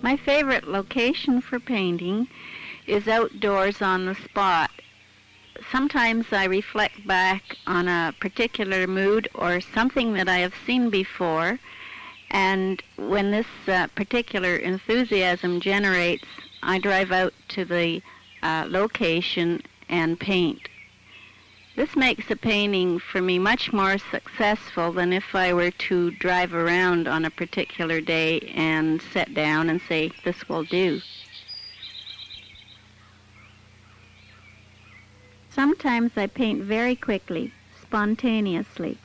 My favorite location for painting is outdoors on the spot. Sometimes I reflect back on a particular mood or something that I have seen before, and when this particular enthusiasm generates, I drive out to the location and paint. This makes a painting for me much more successful than if I were to drive around on a particular day and sit down and say, this will do. Sometimes I paint very quickly, spontaneously.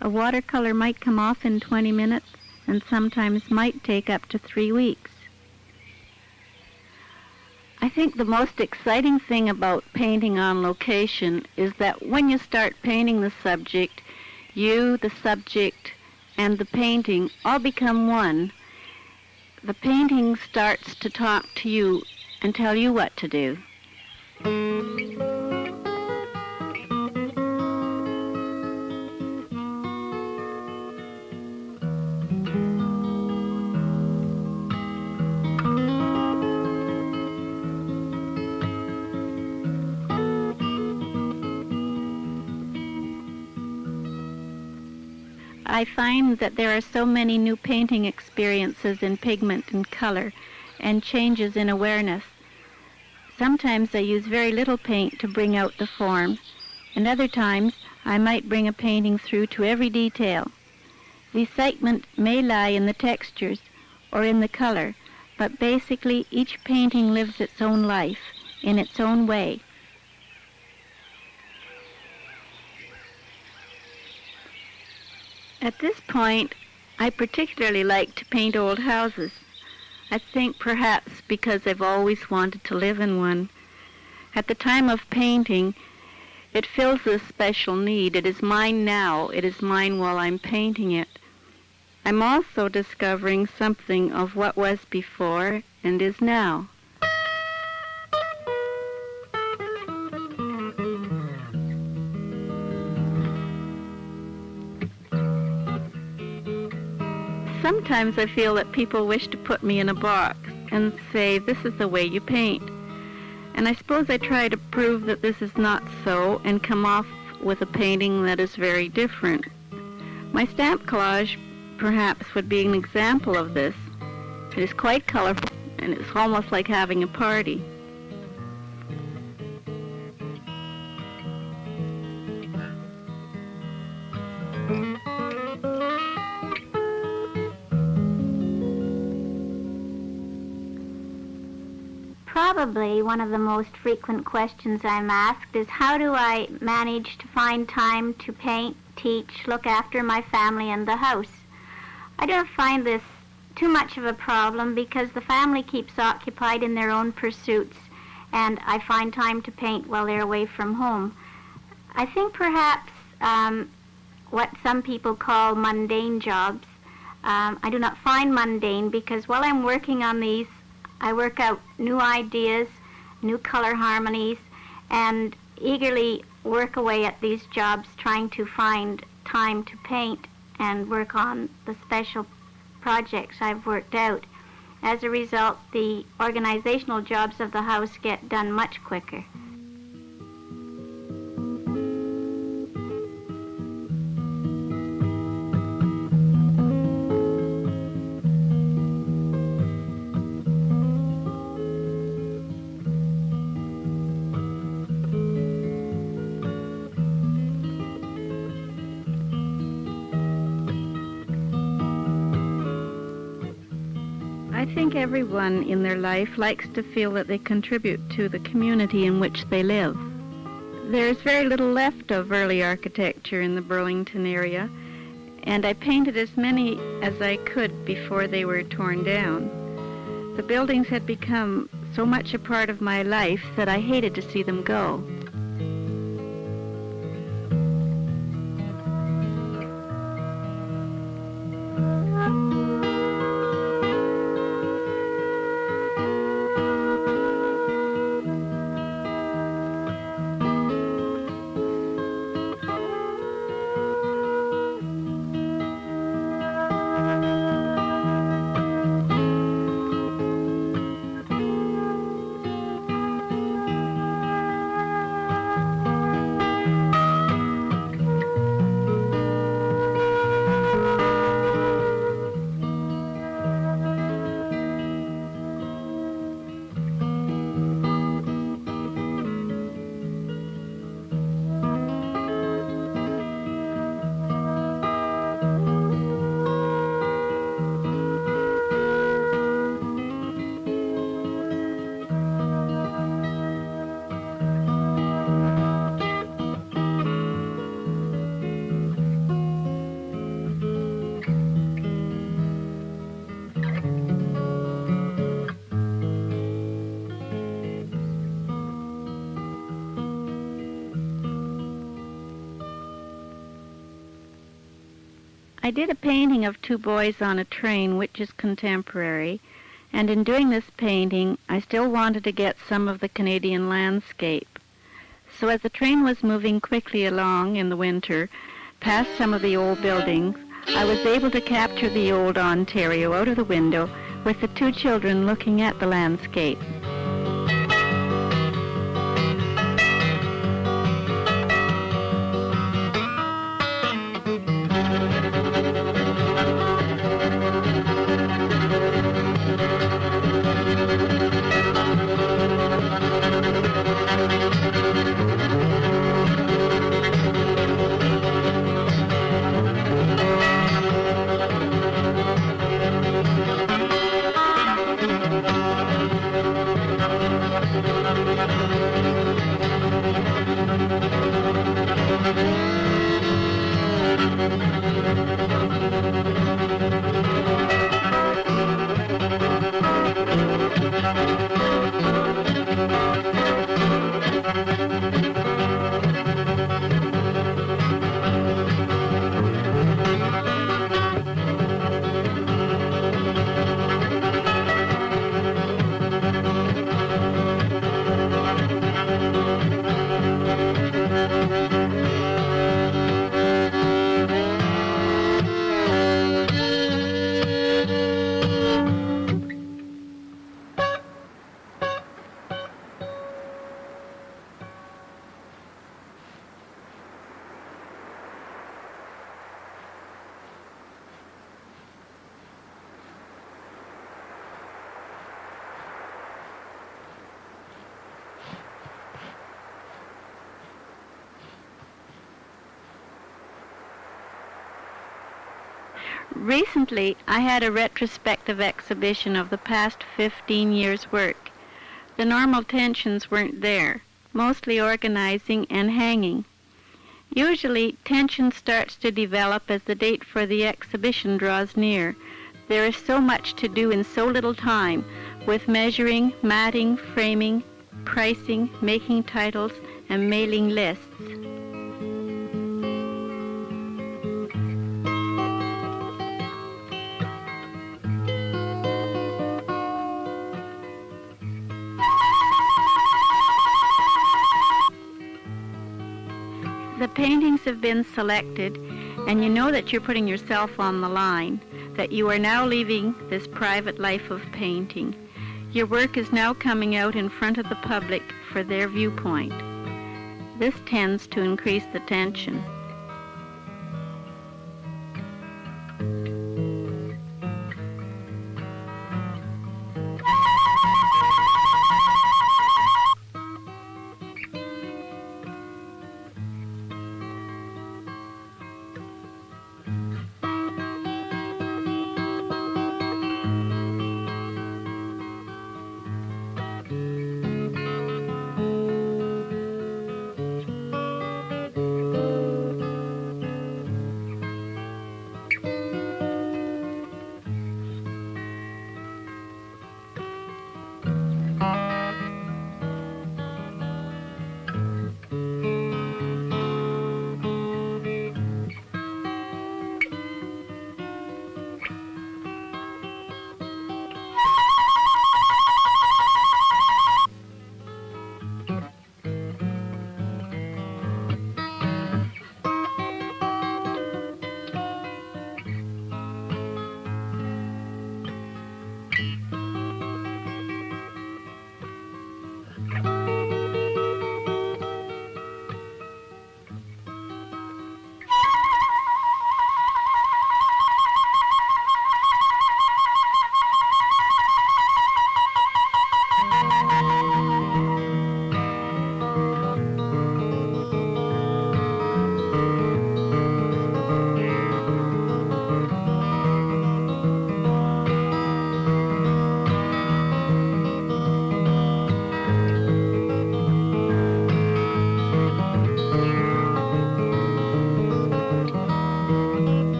A watercolor might come off in 20 minutes and sometimes might take up to 3 weeks. I think the most exciting thing about painting on location is that when you start painting the subject, you, the subject, and the painting all become one. The painting starts to talk to you and tell you what to do. I find that there are so many new painting experiences in pigment and color and changes in awareness. Sometimes I use very little paint to bring out the form, and other times I might bring a painting through to every detail. The excitement may lie in the textures or in the color, but basically each painting lives its own life in its own way. At this point, I particularly like to paint old houses. I think perhaps because I've always wanted to live in one. At the time of painting, it fills a special need. It is mine now. It is mine while I'm painting it. I'm also discovering something of what was before and is now. Sometimes I feel that people wish to put me in a box and say, this is the way you paint. And I suppose I try to prove that this is not so and come off with a painting that is very different. My stamp collage perhaps would be an example of this. It is quite colorful and it's almost like having a party. Probably one of the most frequent questions I'm asked is, how do I manage to find time to paint, teach, look after my family and the house? I don't find this too much of a problem because the family keeps occupied in their own pursuits, and I find time to paint while they're away from home. I think perhaps what some people call mundane jobs, I do not find mundane because while I'm working on these, I work out new ideas, new color harmonies, and eagerly work away at these jobs trying to find time to paint and work on the special projects I've worked out. As a result, the organizational jobs of the house get done much quicker. I think everyone in their life likes to feel that they contribute to the community in which they live. There's very little left of early architecture in the Burlington area, and I painted as many as I could before they were torn down. The buildings had become so much a part of my life that I hated to see them go. I did a painting of two boys on a train, which is contemporary, and in doing this painting, I still wanted to get some of the Canadian landscape. So as the train was moving quickly along in the winter, past some of the old buildings, I was able to capture the old Ontario out of the window with the two children looking at the landscape. Recently, I had a retrospective exhibition of the past 15 years' work. The normal tensions weren't there, mostly organizing and hanging. Usually, tension starts to develop as the date for the exhibition draws near. There is so much to do in so little time, with measuring, matting, framing, pricing, making titles, and mailing lists. The paintings have been selected, and you know that you're putting yourself on the line, that you are now leaving this private life of painting. Your work is now coming out in front of the public for their viewpoint. This tends to increase the tension.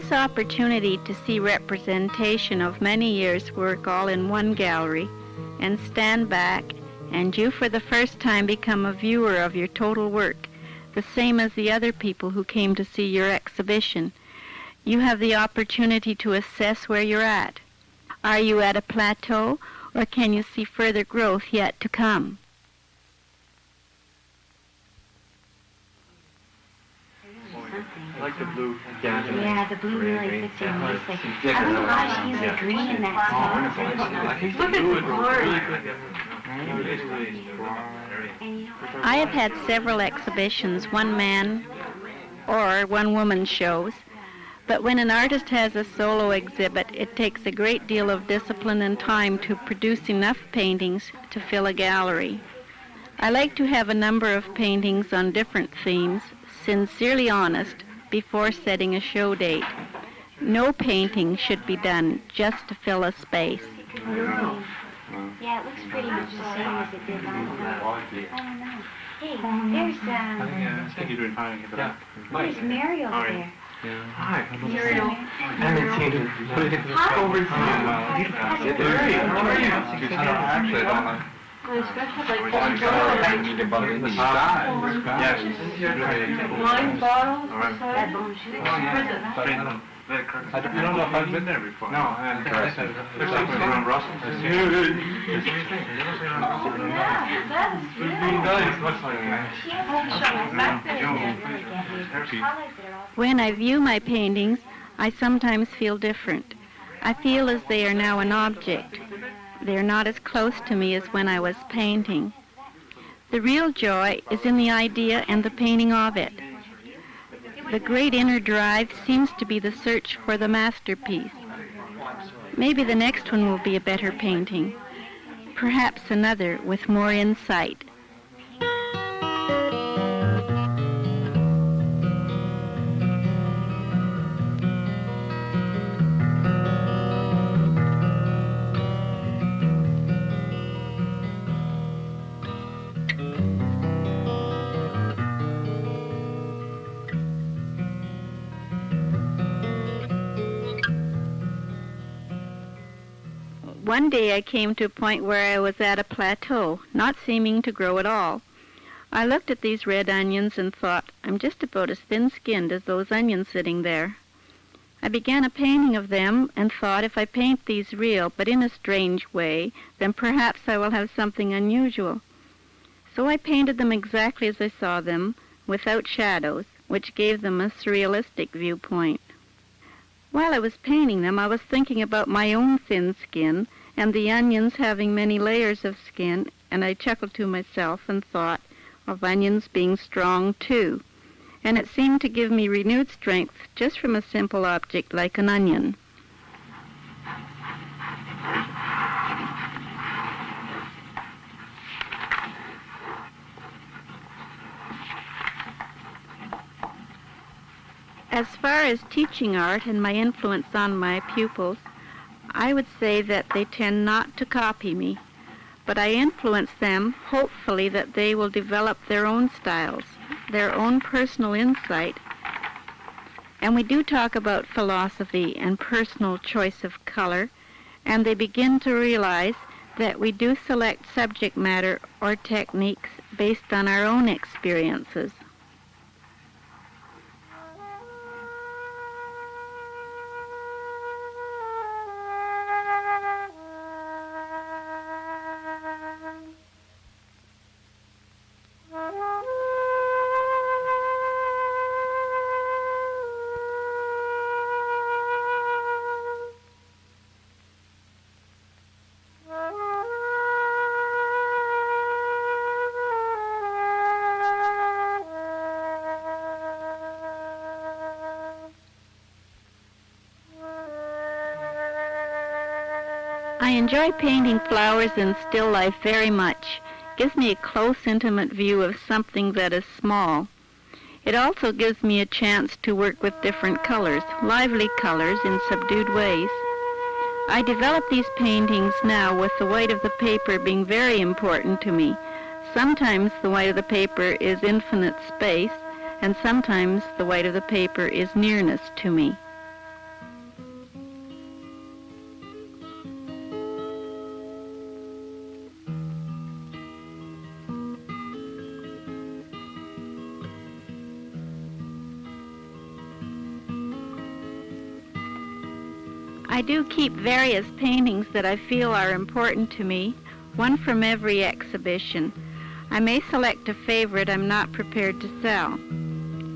this opportunity to see representation of many years' work all in one gallery and stand back, and you for the first time become a viewer of your total work, the same as the other people who came to see your exhibition. You have the opportunity to assess where you're at. Are you at a plateau, or can you see further growth yet to come? I like the blue. Yeah, the blue really fits in nicely. I wonder why she used green in that song. Look at the glory. I have had several exhibitions, one-man or one-woman shows, but when an artist has a solo exhibit, it takes a great deal of discipline and time to produce enough paintings to fill a gallery. I like to have a number of paintings on different themes, sincerely honest, before setting a show date. No painting should be done just to fill a space. Yeah, it looks pretty much the same as it did last time. I don't know. Hey, I think you're doing fine. there's Mary over there. Hi. Muriel. Haven't seen her. Hi. Over here. How are you? Actually, I don't know. Wine bottles. I don't know if I've been there before. No, I haven't. Looks like we're around Russell. When I view my paintings, I sometimes feel different. I feel as they are now an object. They are not as close to me as when I was painting. The real joy is in the idea and the painting of it. The great inner drive seems to be the search for the masterpiece. Maybe the next one will be a better painting. Perhaps another with more insight. One day I came to a point where I was at a plateau, not seeming to grow at all. I looked at these red onions and thought, I'm just about as thin-skinned as those onions sitting there. I began a painting of them and thought, if I paint these real, but in a strange way, then perhaps I will have something unusual. So I painted them exactly as I saw them, without shadows, which gave them a surrealistic viewpoint. While I was painting them, I was thinking about my own thin skin and the onions having many layers of skin, and I chuckled to myself and thought of onions being strong too. And it seemed to give me renewed strength just from a simple object like an onion. As far as teaching art and my influence on my pupils, I would say that they tend not to copy me, but I influence them, hopefully that they will develop their own styles, their own personal insight. And we do talk about philosophy and personal choice of color, and they begin to realize that we do select subject matter or techniques based on our own experiences. I enjoy painting flowers in still life very much. It gives me a close, intimate view of something that is small. It also gives me a chance to work with different colors, lively colors in subdued ways. I develop these paintings now with the white of the paper being very important to me. Sometimes the white of the paper is infinite space, and sometimes the white of the paper is nearness to me. I do keep various paintings that I feel are important to me, one from every exhibition. I may select a favorite I'm not prepared to sell.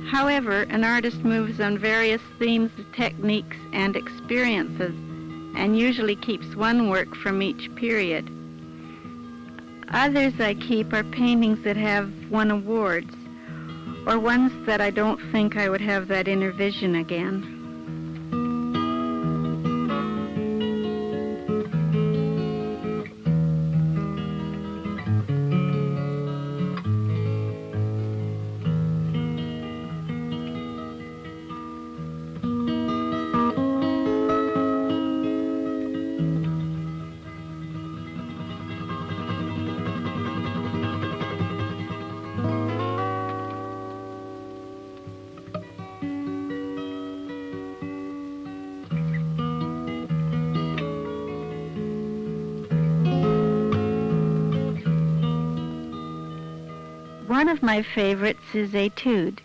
However, an artist moves on various themes, techniques, and experiences, and usually keeps one work from each period. Others I keep are paintings that have won awards, or ones that I don't think I would have that inner vision again. One of my favorites is Etude,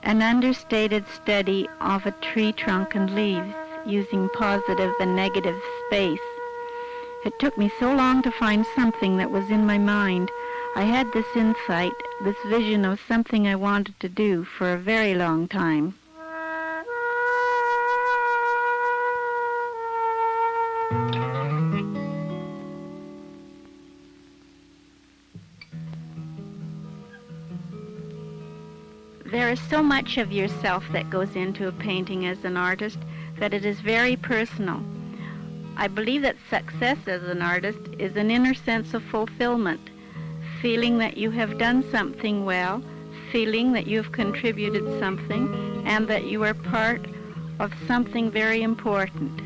an understated study of a tree trunk and leaves, using positive and negative space. It took me so long to find something that was in my mind. I had this insight, this vision of something I wanted to do for a very long time. There is so much of yourself that goes into a painting as an artist that it is very personal. I believe that success as an artist is an inner sense of fulfillment, feeling that you have done something well, feeling that you have contributed something, and that you are part of something very important.